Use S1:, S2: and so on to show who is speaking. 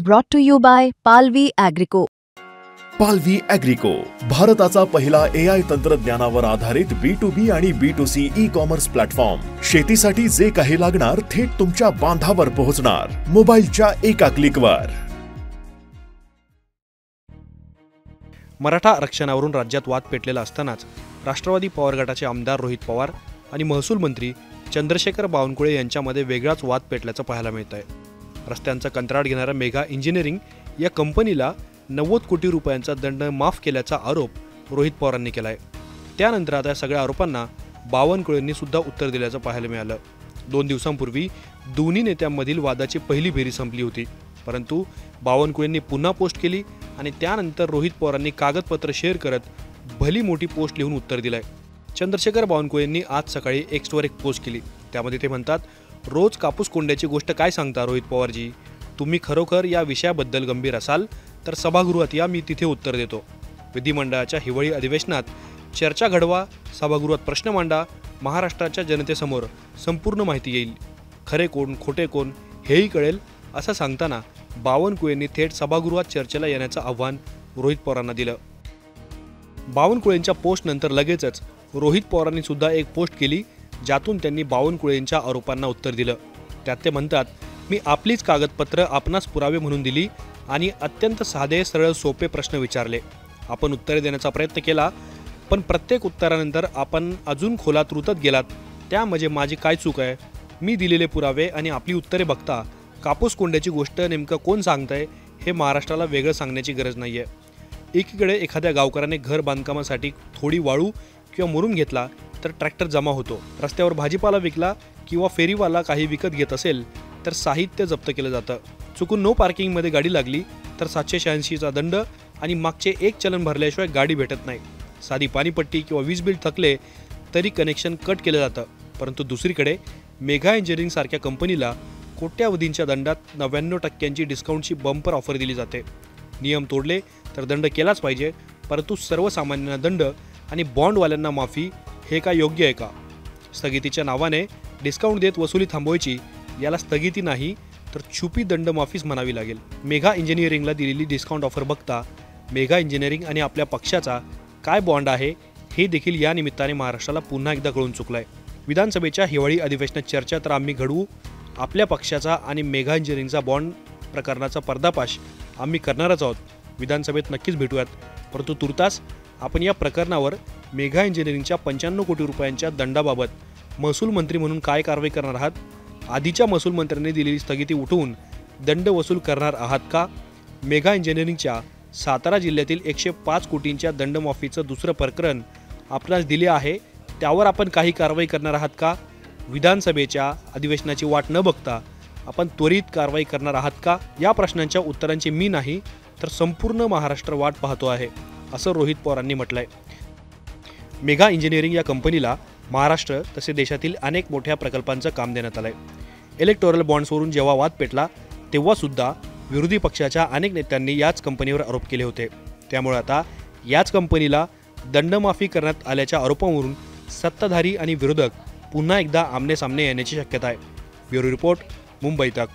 S1: Brought to you by Palvi Agrico.
S2: पालवी ॲग्रिको, भारताचा पहिला AI तंत्रज्ञानावर आधारित B2B आणि B2C ई-कॉमर्स प्लॅटफॉर्म. शेतीसाठी जे काही लागणार थेट तुमच्या बांधावर पोहोचणार, मोबाईलच्या एका क्लिकवर.
S3: मराठा आरक्षणावरून राज्यात वाद पेटलेला असतानाच राष्ट्रवादी पवार गटाचे आमदार रोहित पवार आणि महसूल मंत्री चंद्रशेखर बावनकुळे यांच्यामध्ये वेगळाच वाद पेटल्याचं पाहायला मिळत आहे. रस्त्यांचा कंत्राट घेणाऱ्या मेघा इंजिनिअरिंग या कंपनीला 90 कोटी रुपयांचा दंड माफ केल्याचा आरोप रोहित पवारांनी केला आहे. त्यानंतर आता या सगळ्या आरोपांना बावनकुळेंनी सुद्धा उत्तर दिल्याचं पाहायला मिळालं. 2 दिवसांपूर्वी दोन्ही नेत्यांमधील वादाची पहिली फेरी संपली होती, परंतु बावनकुळेंनी पुन्हा पोस्ट केली आणि त्यानंतर रोहित पवारांनी कागदपत्र शेअर करत भली मोठी पोस्ट लिहून उत्तर दिलंय. चंद्रशेखर बावनकुळेंनी आज सकाळी एक्सवर एक पोस्ट केली. त्यामध्ये ते म्हणतात, रोज कापूस कोंड्याची गोष्ट काय सांगता रोहित पवारजी? तुम्ही खरोखर या विषयाबद्दल गंभीर असाल तर सभागृहात या, मी तिथे उत्तर देतो. विधिमंडळाच्या हिवाळी अधिवेशनात चर्चा घडवा, सभागृहात प्रश्न मांडा, महाराष्ट्राच्या जनतेसमोर संपूर्ण माहिती येईल, खरे कोण खोटे कोण हेही कळेल, असं सांगताना बावनकुळेंनी थेट सभागृहात चर्चेला येण्याचं आव्हान रोहित पवारांना दिलं. बावनकुळेंच्या पोस्टनंतर लगेचच रोहित पवारांनी सुद्धा एक पोस्ट केली, ज्यातून त्यांनी बावनकुळेंच्या आरोपांना उत्तर दिलं. त्यात ते म्हणतात, मी आपलीच कागदपत्र आपणास पुरावे म्हणून दिली आणि अत्यंत साधे सरळ सोपे प्रश्न विचारले. आपण उत्तरे देण्याचा प्रयत्न केला, पण प्रत्येक उत्तरानंतर आपण अजून खोलात रुतत गेलात. त्यामध्ये माझी काय चूक आहे? मी दिलेले पुरावे आणि आपली उत्तरे बघता कापूस कोंड्याची गोष्ट नेमकं कोण सांगतंय हे महाराष्ट्राला वेगळं सांगण्याची गरज नाही आहे. एकीकडे एखाद्या गावकऱ्याने घर बांधकामासाठी थोडी वाळू किंवा मुरुम घेतला तर ट्रॅक्टर जमा होतो. रस्त्यावर भाजीपाला विकला किंवा फेरीवाला काही विकत घेत असेल तर साहित्य जप्त केलं जातं. चुकून नो पार्किंगमध्ये गाडी लागली तर 786चा दंड आणि मागचे एक चलन भरल्याशिवाय गाडी भेटत नाही. साधी पाणीपट्टी किंवा वीज बिल थकले तरी कनेक्शन कट केलं जातं. परंतु दुसरीकडे मेघा इंजिनिअरिंगसारख्या कंपनीला कोट्यावधींच्या दंडात 99% डिस्काउंटची बंपर ऑफर दिली जाते. नियम तोडले तर दंड केलाच पाहिजे, परंतु सर्वसामान्यांना दंड आणि बॉन्डवाल्यांना माफी हे काय योग्य आहे का? स्थगितीच्या नावाने डिस्काउंट देत वसुली थांबवायची, याला स्थगिती नाही तर छुपी दंड माफीच म्हणावी लागेल. मेघा इंजिनिअरिंगला दिलेली डिस्काउंट ऑफर बघता मेघा इंजिनिअरिंग आणि आपल्या पक्षाचा काय बॉन्ड आहे हे देखील या निमित्ताने महाराष्ट्राला पुन्हा एकदा कळून चुकलंय. विधानसभेच्या हिवाळी अधिवेशनात चर्चा तर आम्ही घडवू, आपल्या पक्षाचा आणि मेघा इंजिनिअरिंगचा बॉन्ड प्रकरणाचा पर्दाफाश आम्ही करणारच आहोत. विधानसभेत नक्कीच भेटूयात, परंतु तुर्तास आपण या प्रकरणावर मेघा इंजिनिअरिंगच्या 95 कोटी रुपयांच्या दंडाबाबत महसूल मंत्री म्हणून काय कारवाई करणार आहात? आधीच्या महसूल मंत्र्यांनी दिलेली स्थगिती उठवून दंड वसूल करणार आहात का? मेघा इंजिनिअरिंगच्या सातारा जिल्ह्यातील 105 कोटींच्या दंडमाफीचं दुसरं प्रकरण आपणास दिले आहे, त्यावर आपण काही कारवाई करणार आहात का? विधानसभेच्या अधिवेशनाची वाट न बघता आपण त्वरित कारवाई करणार आहात का? या प्रश्नांच्या उत्तरांची मी नाही तर संपूर्ण महाराष्ट्र वाट पाहतो आहे, असं रोहित पवारांनी म्हटलंय. मेघा इंजिनिअरिंग या कंपनीला महाराष्ट्र तसे देशातील अनेक मोठ्या प्रकल्पांचं काम देण्यात आलंय. इलेक्टोरल बॉन्ड्सवरून जेव्हा वाद पेटला तेव्हा सुद्धा विरोधी पक्षाच्या अनेक नेत्यांनी याच कंपनीवर आरोप केले होते. त्यामुळे आता याच कंपनीला दंडमाफी करण्यात आल्याच्या आरोपांवरून सत्ताधारी आणि विरोधक पुन्हा एकदा आमनेसामने येण्याची शक्यता आहे. ब्युरो रिपोर्ट, मुंबई तक.